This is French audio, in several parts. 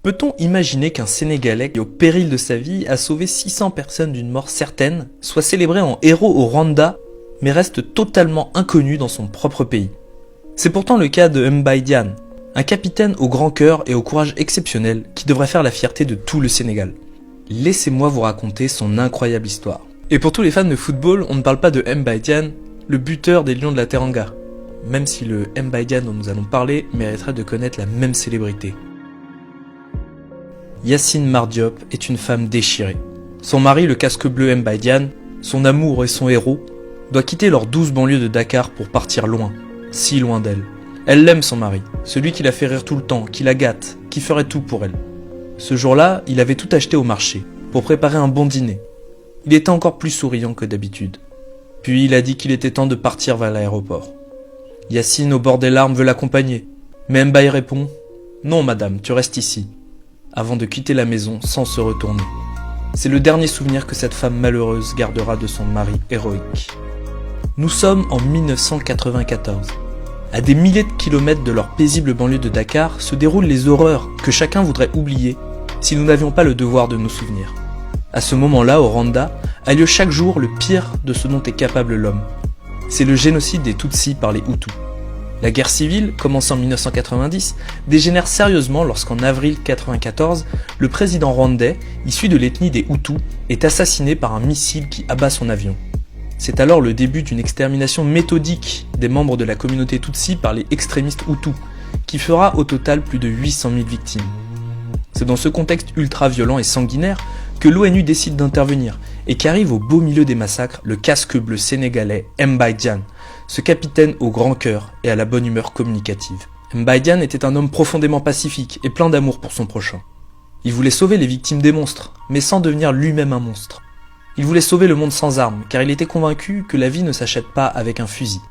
Peut-on imaginer qu'un Sénégalais qui, au péril de sa vie, a sauvé 600 personnes d'une mort certaine, soit célébré en héros au Rwanda, mais reste totalement inconnu dans son propre pays? C'est pourtant le cas de Mbaye Diagne, un capitaine au grand cœur et au courage exceptionnel qui devrait faire la fierté de tout le Sénégal. Laissez-moi vous raconter son incroyable histoire. Et pour tous les fans de football, on ne parle pas de Mbaye Diagne, le buteur des Lions de la Teranga, même si le Mbaye Diagne dont nous allons parler mériterait de connaître la même célébrité. Yacine Mar Diop est une femme déchirée. Son mari, le casque bleu Mbaye Diagne, son amour et son héros, doit quitter leurs 12 banlieues de Dakar pour partir loin, si loin d'elle. Elle l'aime son mari, celui qui la fait rire tout le temps, qui la gâte, qui ferait tout pour elle. Ce jour-là, il avait tout acheté au marché, pour préparer un bon dîner. Il était encore plus souriant que d'habitude. Puis il a dit qu'il était temps de partir vers l'aéroport. Yacine, au bord des larmes, veut l'accompagner, mais Mbaye répond « Non madame, tu restes ici », avant de quitter la maison sans se retourner. C'est le dernier souvenir que cette femme malheureuse gardera de son mari héroïque. Nous sommes en 1994. À des milliers de kilomètres de leur paisible banlieue de Dakar se déroulent les horreurs que chacun voudrait oublier si nous n'avions pas le devoir de nous souvenir. À ce moment-là, au Rwanda, a lieu chaque jour le pire de ce dont est capable l'homme. C'est le génocide des Tutsis par les Hutus. La guerre civile, commencée en 1990, dégénère sérieusement lorsqu'en avril 1994, le président rwandais, issu de l'ethnie des Hutus, est assassiné par un missile qui abat son avion. C'est alors le début d'une extermination méthodique des membres de la communauté Tutsi par les extrémistes Hutus, qui fera au total plus de 800 000 victimes. C'est dans ce contexte ultra-violent et sanguinaire que l'ONU décide d'intervenir et qu'arrive au beau milieu des massacres le casque bleu sénégalais Mbaye Diagne, ce capitaine au grand cœur et à la bonne humeur communicative. Mbaye Diagne était un homme profondément pacifique et plein d'amour pour son prochain. Il voulait sauver les victimes des monstres, mais sans devenir lui-même un monstre. Il voulait sauver le monde sans armes, car il était convaincu que la vie ne s'achète pas avec un fusil.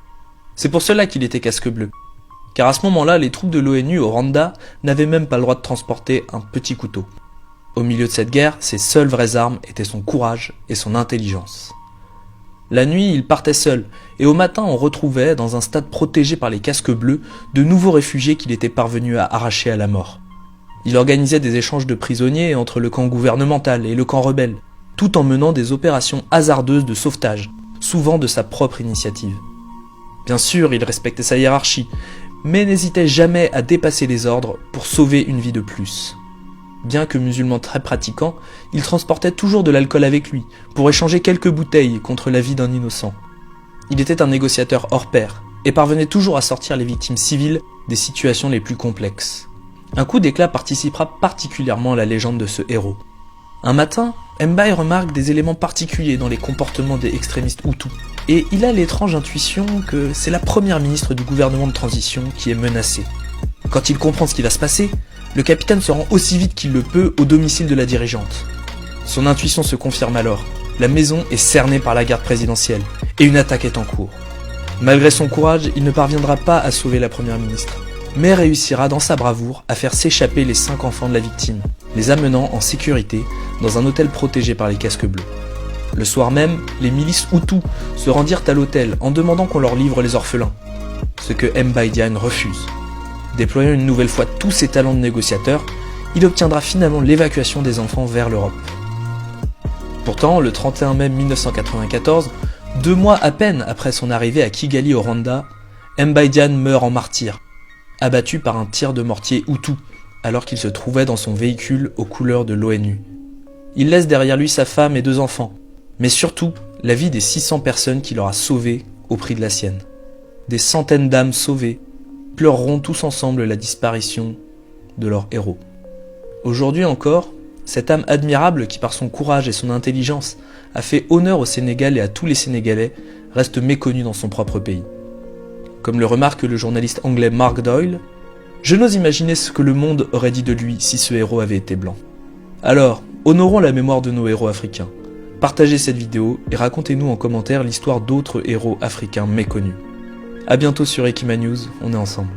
C'est pour cela qu'il était casque bleu. Car à ce moment-là, les troupes de l'ONU au Rwanda n'avaient même pas le droit de transporter un petit couteau. Au milieu de cette guerre, ses seules vraies armes étaient son courage et son intelligence. La nuit, il partait seul, et au matin, on retrouvait, dans un stade protégé par les casques bleus, de nouveaux réfugiés qu'il était parvenu à arracher à la mort. Il organisait des échanges de prisonniers entre le camp gouvernemental et le camp rebelle, tout en menant des opérations hasardeuses de sauvetage, souvent de sa propre initiative. Bien sûr, il respectait sa hiérarchie, mais n'hésitait jamais à dépasser les ordres pour sauver une vie de plus. Bien que musulman très pratiquant, il transportait toujours de l'alcool avec lui, pour échanger quelques bouteilles contre la vie d'un innocent. Il était un négociateur hors pair, et parvenait toujours à sortir les victimes civiles des situations les plus complexes. Un coup d'éclat participera particulièrement à la légende de ce héros. Un matin, Mbaye remarque des éléments particuliers dans les comportements des extrémistes Hutus, et il a l'étrange intuition que c'est la première ministre du gouvernement de transition qui est menacée. Quand il comprend ce qui va se passer, le capitaine se rend aussi vite qu'il le peut au domicile de la dirigeante. Son intuition se confirme alors, la maison est cernée par la garde présidentielle, et une attaque est en cours. Malgré son courage, il ne parviendra pas à sauver la première ministre, mais réussira dans sa bravoure à faire s'échapper les 5 enfants de la victime, les amenant en sécurité dans un hôtel protégé par les casques bleus. Le soir même, les milices Hutus se rendirent à l'hôtel en demandant qu'on leur livre les orphelins, ce que Mbaye Diagne refuse. Déployant une nouvelle fois tous ses talents de négociateur, il obtiendra finalement l'évacuation des enfants vers l'Europe. Pourtant, le 31 mai 1994, 2 mois à peine après son arrivée à Kigali au Rwanda, Mbaye Diagne meurt en martyr, abattu par un tir de mortier Hutu, alors qu'il se trouvait dans son véhicule aux couleurs de l'ONU. Il laisse derrière lui sa femme et 2 enfants, mais surtout la vie des 600 personnes qu'il aura sauvées au prix de la sienne. Des centaines d'âmes sauvées pleureront tous ensemble la disparition de leur héros. Aujourd'hui encore, cette âme admirable qui par son courage et son intelligence a fait honneur au Sénégal et à tous les Sénégalais reste méconnue dans son propre pays. Comme le remarque le journaliste anglais Mark Doyle, « Je n'ose imaginer ce que le monde aurait dit de lui si ce héros avait été blanc. » Alors, honorons la mémoire de nos héros africains. Partagez cette vidéo et racontez-nous en commentaire l'histoire d'autres héros africains méconnus. A bientôt sur Ekima News, on est ensemble.